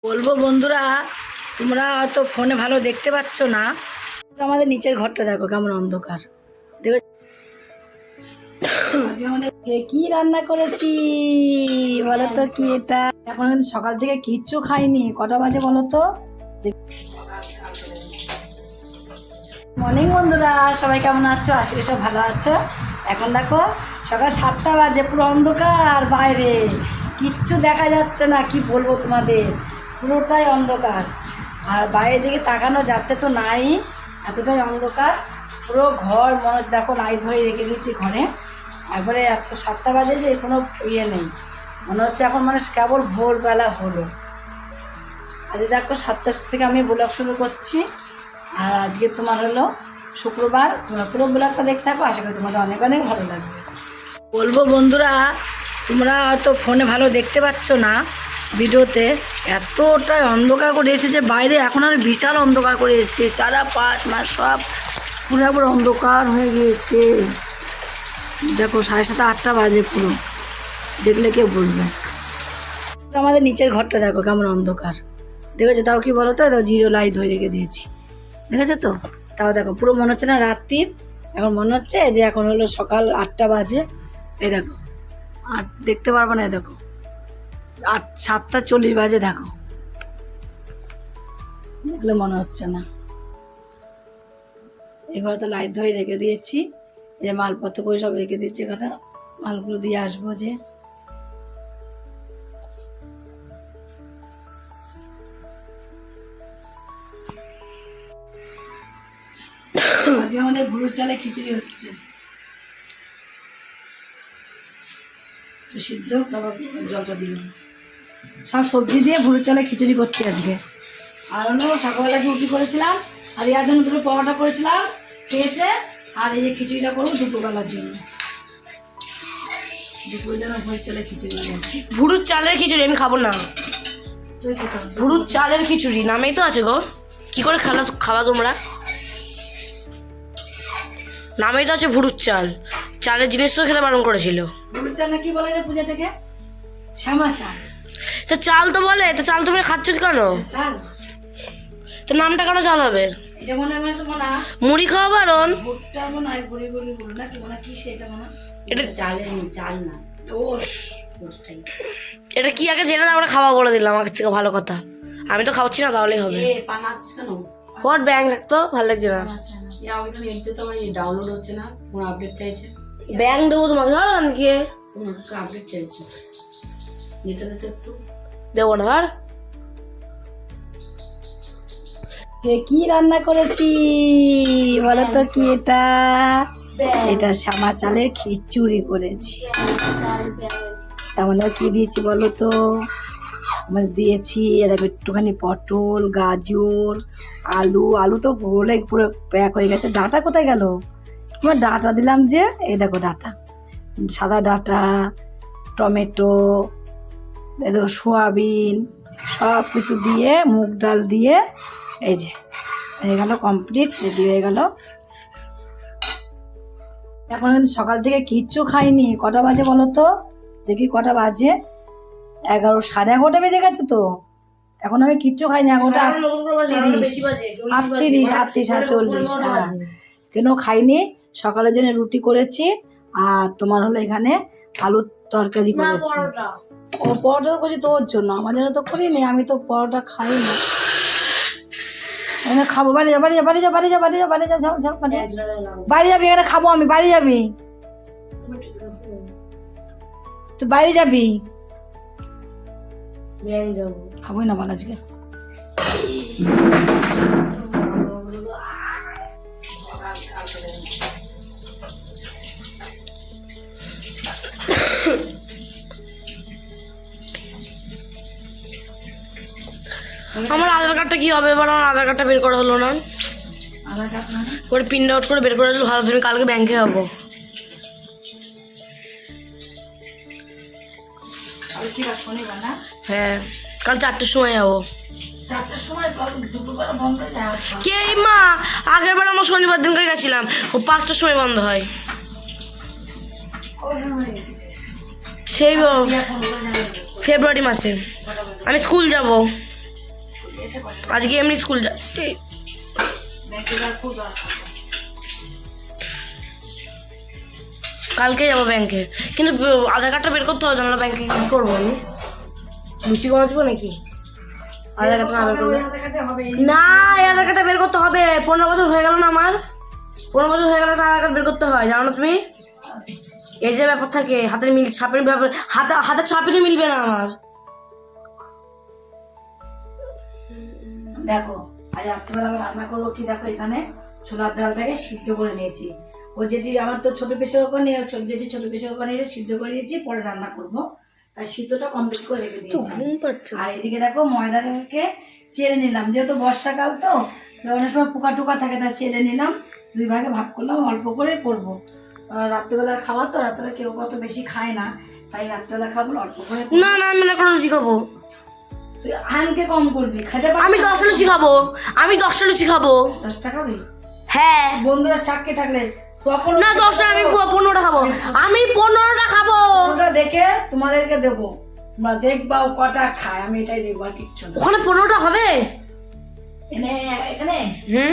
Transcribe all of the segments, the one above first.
বলবো বন্ধুরা, তোমরা হয়তো ফোনে ভালো দেখতে পাচ্ছ না, আমাদের নিচের ঘরটা দেখো কেমন অন্ধকার। দেখো আজকে আমাদের কি রান্না করেছি বলো তো, কি এটা? এখন সকাল থেকে কিচ্ছু খাইনি। কটা বাজে বলো তো? মর্নিং বন্ধুরা, সবাই কেমন আছো? আশা করি সব ভালো আছো। এখন দেখো সকাল 7টা বাজে, পুরো অন্ধকার, বাইরে কিচ্ছু দেখা যাচ্ছে না। কি বলবো তোমাদের, পুরোটাই অন্ধকার। আর বাইরের দিকে তাকানো যাচ্ছে তো নাই, এতটাই অন্ধকার। পুরো ঘর মনে দেখো লাইট ধরে রেখে দিয়েছি ঘরে। একবারে এত 7টা বাজে যে কোনো ইয়ে নেই, মনে হচ্ছে এখন মানে কেবল ভোরবেলা হলো। আজ দেখো 7টা থেকে আমি ব্লগ শুরু করছি। আর আজকে তোমার হলো শুক্রবার। তোমরা পুরো ব্লগটা দেখতে থাকো, আশা করি তোমাদের অনেক অনেক ভালো লাগবে। বলবো বন্ধুরা, তোমরা হয়তো ফোনে ভালো দেখতে পাচ্ছ না, ভিডিওতে এতটাই অন্ধকার করে এসেছে বাইরে। এখন আর বিশাল অন্ধকার করে এসেছে, চারপাশ মাস সব পুরো অন্ধকার হয়ে গিয়েছে। দেখো 7:30 8টা বাজে, পুরো দেখলে কেউ বুঝবে। আমাদের নিচের ঘরটা দেখো কেমন অন্ধকার, দেখেছো? তাও কি বলো তো, জিরো লাইট ধরে রেখে দিয়েছি, দেখেছো তো? তাও দেখো পুরো মনে হচ্ছে না রাত্রির, এখন মনে হচ্ছে যে এখন হলো সকাল 8টা বাজে। এই দেখো, আর দেখতে পারবো না, দেখো 7টা 40 বাজে, দেখো দেখলে মনে হচ্ছে না। এগুলো তো লাইট ধরে রেখে দিয়েছি, এই যে মালপত্র করে সব রেখে দিয়েছি, এখানে মালগুলো দিয়ে আসবো। যে আজকে আমাদের ভুরুর চালে খিচুড়ি হচ্ছে, সিদ্ধ, তারপর জলটা দিলাম, সব সবজি দিয়ে ভুরুর চালে খিচুড়ি করছি আজকে। আর হলো সকালবেলা রুটি করেছিলাম, আর ইয়ার জন্য দুটো পরোটা করেছিলাম, খেয়েছে। আর এই যে খিচুড়িটা করবো দুপুরবেলার জন্য, দুপুরের জন্য ভুরুর চালের খিচুড়ি। ভুরুর চালের খিচুড়ি আমি খাবো না। ভুরুর চালের খিচুড়ি নামেই তো আছে গো, কি করে খাওয়া তোমরা? নামেই তো আছে ভুরুর চাল, চালের জিনিস তো খেতে বারণ করেছিল। ভুরুর চাল না কি বলে রে পূজাটাকে? শ্যামা চাল। তা চাল তো বলে, তা চাল তুমি খাচ্ছ কি কেন? চাল তো নামটা কেন চাল হবে? এটা মনে হয় মনে হয় মুড়ি খাওয়া বারণ। ভুট্টার মনে হয় বড়ি বড়ি বলো না কি, মনে হয় কি সেটা মনে হয়। এটা চালের চাল না, ওস। এটা কি আগে জেনে তারপরে খাওয়া বলে দিলাম আগে থেকে, ভালো কথা। আমি তো খাওয়াচ্ছি না, তাহলেই হবে। পান আছিস কেন? হোয়াট ব্যাং রাখতো, ভালো লাগছে না। তো আমার ডাউনলোড হচ্ছে না, কোনো আপডেট চাইছে। ব্যাং দেবো তোমাকে, ধরো আমি কি আপডেট চাইছে, যেটাতে তো একটু দেবো না। আর কি রান্না করেছি বলো তো, কি এটা? এটা শ্যামা চালের খিচুড়ি করেছি। তার মানে কি দিয়েছি বলো তো? আমার দিয়েছি এরকম একটুখানি পটল, গাজর, আলু। আলু তো গোলে পুরো প্যাক হয়ে গেছে। ডাঁটা কোথায় গেল? তোমার ডাঁটা দিলাম যে, এই দেখো ডাঁটা, সাদা ডাঁটা, টমেটো, এই দেখো সয়াবিন, সব কিছু দিয়ে, মুগ ডাল দিয়ে, এই যে হয়ে গেল কমপ্লিট, রেডি হয়ে গেল। এখন কিন্তু সকাল থেকে কিচ্ছু খাইনি। কটা বাজে বলো তো? দেখি কটা বাজে, 11, 11:30 বেজে গেছে তো। এখন আমি কিচ্ছু খাইনি। 11:38, 38, 40। হ্যাঁ, কেন খাইনি? সকালের জন্য রুটি করেছি, আর তোমার হলো এখানে আলুর তরকারি করেছি। ও পরোটা করছি তোর জন্য, আমার জন্য তো করিনি। আমি তো পরোটা খাই না, এখানে খাবো। বাড়ি যা, বাড়ি যা, বাড়ি যা, বাড়ি যা, বাড়ি যা, বাড়ি যা, যাও যাও, বাড়ি যাবি। এখানে খাবো আমি, বাড়ি যাবি তুই, বাইরে যাবি। খাবোই না বল আজকে। আমার আধার কার্ডটা কি হবে এবার? আমার আধার কার্ডটা বের করা হলো না। আধার কার্ড না, ওর প্রিন্ট আউট করে বের করে দিলে ভালো। তুমি কালকে ব্যাংকে যাবো। শনিবার না? হ্যাঁ, কাল 4টের সময় যাবো। 4টার সময় দুপুরবেলা বন্ধ হয়ে যায়। কে মা, আগের বার আমরা শনিবার দিনকে গেছিলাম, ও 5টার সময় বন্ধ হয়। সেই ফেব্রুয়ারি মাসে আমি স্কুল যাব। এসে করে আজকে এমনি স্কুল যা ব্যাংকে যাওয়ার খুব দরকার। কালকে যাবো ব্যাংকে, কিন্তু আধার কার্ডটা বের করতে হবে, জানলা ব্যাংকে কি করবো আমি? লুচি গমাচবো নাকি আধার কার্ডটা না বের করলে? হবে না, এই আধার কার্ডটা বের করতে হবে। 15 বছর হয়ে গেল না আমার, 15 বছর হয়ে গেল একটা আধার কার্ড বের করতে হয়, জানো না তুমি? এই যে ব্যাপার থাকে, হাতের ছাপের ব্যাপার, হাতের ছাপেরই মিলবে না আমার। দেখো আজ রাত্রিবেলা আমি রান্না করবো কি, দেখো এখানে ছোলার ডালটাকে সিদ্ধ করে নিয়েছি। ও যেটি আমার তো ছোট প্রেশার কুকার নিয়ে, যেটি ছোট প্রেশার কুকার নিয়ে সিদ্ধ করে নিয়েছি, পরে রান্না করবো, তাই সিদ্ধটা কমপ্লিট করে রেখে দিয়েছি। আর এদিকে দেখো ময়দাটাকে চেড়ে নিলাম, যেহেতু বর্ষাকাল তো অনেক সময় পোকা টোকা থাকে, তাই চেড়ে নিলাম, 2 ভাগে ভাগ করলাম, অল্প করে করবো। রাত্রেবেলা খাওয়া তো, রাত্রে কেউ কত বেশি খায় না, তাই রাত্রেবেলা খাবো অল্প করে। না না, আমি না করে লুচি খাবো। তুই আনকে কম করবি, খেতে পারবি? আমি 10টা লুচি খাবো, আমি 10টা লুচি খাবো। 10টা খাবি? হ্যাঁ। বন্ধুরা সাক্ষী থাকলে তখন না 10টা, আমি 15টা খাবো, আমি 15টা খাবো। ওটা দেখে তোমাদেরকে দেবো, তোমরা দেখবা ও কটা খায়, আমি এটাই দেখবো, আর কিচ্ছু না। ওখানে 15টা হবে এখানে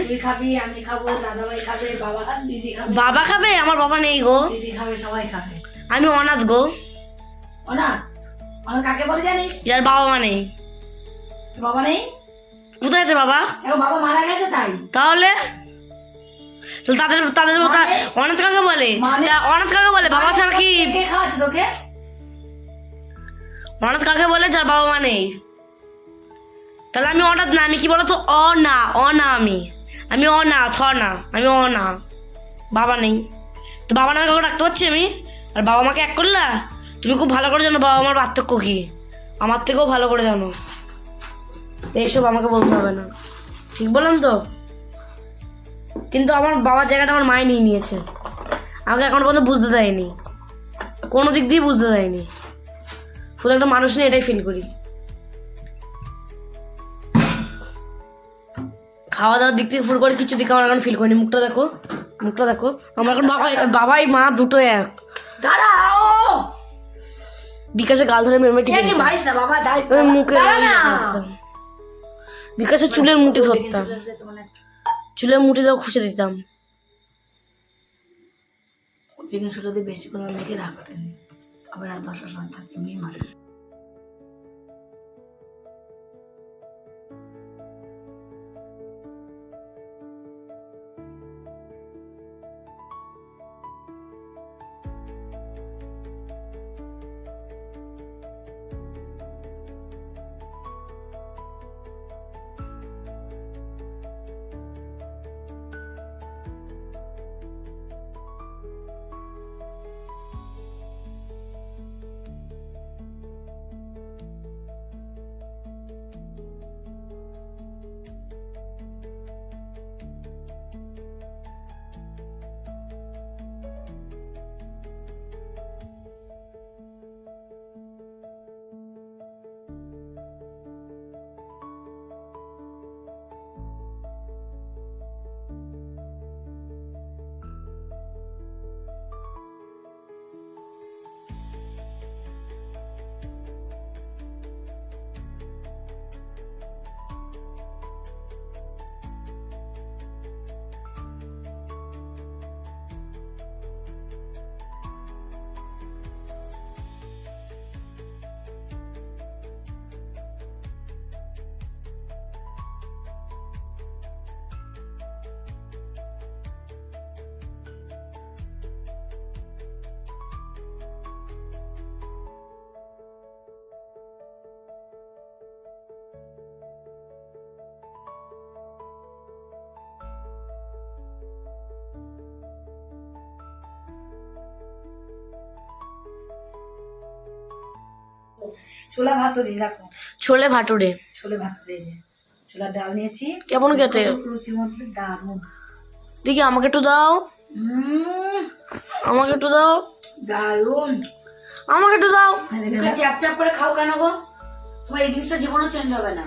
তুই খাবি, আমি খাবো, দাদাভাই খাবে, বাবা খাবে, দিদি খাবে। বাবা খাবে? আমার বাবা নেই গো। দিদি খাবে, সবাই খাবে। আমি অনাথ গো। অনাথ? অনাথ কাকে বলে জানিস? যার বাবা মা নেই। তোর বাবা নেই? কোথায় আছে বাবা? এখন বাবা মারা গেছে তাই? তাহলে তাদের তাদের অনাথ কাকে বলে? অনাথ কাকে বলে? বাবা ছাড়া কি কে খাওয়াচ্ছে তোকে? অনাথ কাকে বলে? যার বাবা মা নেই। তাহলে আমি অনাথ না, আমি কি বলতো? অনা আমি অনাথ, আমি অনা, বাবা নেই। তো বাবা নামে কাউকে রাখতে পারছি আমি? আর বাবা মাকে এক করলা? তুমি খুব ভালো করে জানো বাবা মার পার্থক্য কি, আমার থেকেও ভালো করে জানো, তো এইসব আমাকে বলতে হবে না, ঠিক বললাম তো? কিন্তু আমার বাবার জায়গাটা আমার মায়ে নিয়ে নিয়েছে, আমাকে এখন পর্যন্ত বুঝতে দেয়নি, কোনো দিক দিয়ে বুঝতে দেয়নি, শুধু একটা মানুষ নিয়ে এটাই ফিল করি। খাওয়া দাওয়ার দিক থেকে শুরু করে কিছু দিকে আমার এখন ফিল করিনি। মুখটা দেখো, আমার এখন বাবাই মা দুটো এক। দাঁড়াও, বিকাশে গাল ধরে মেমে ঠিক কি মারিস না বাবা, মুখে বিকাশে চুলের মুঠি ধরতাম, চুলের মুঠি দাও খুশে দিতাম। বেগুন সুটা দিয়ে বেশি করে মেখে রাখতেন, আবার আর 10 সময় থাকে এমনি মারি। ছোলা ভাতুরি দেখো, ছোলে ভাটুরে, ছোলে ভাতুরি, এই যে ছোলার ডাল নিয়েছি। কেমন খেতে? লুচির মধ্যে দারুণ। দেখি আমাকে একটু দাও, আমাকে একটু দাও, দারুণ, আমাকে একটু দাও। চ্যাপ চ্যাপ করে খাও কেন গো? তোমার এই জিনিসটা জীবনও চেঞ্জ হবে না।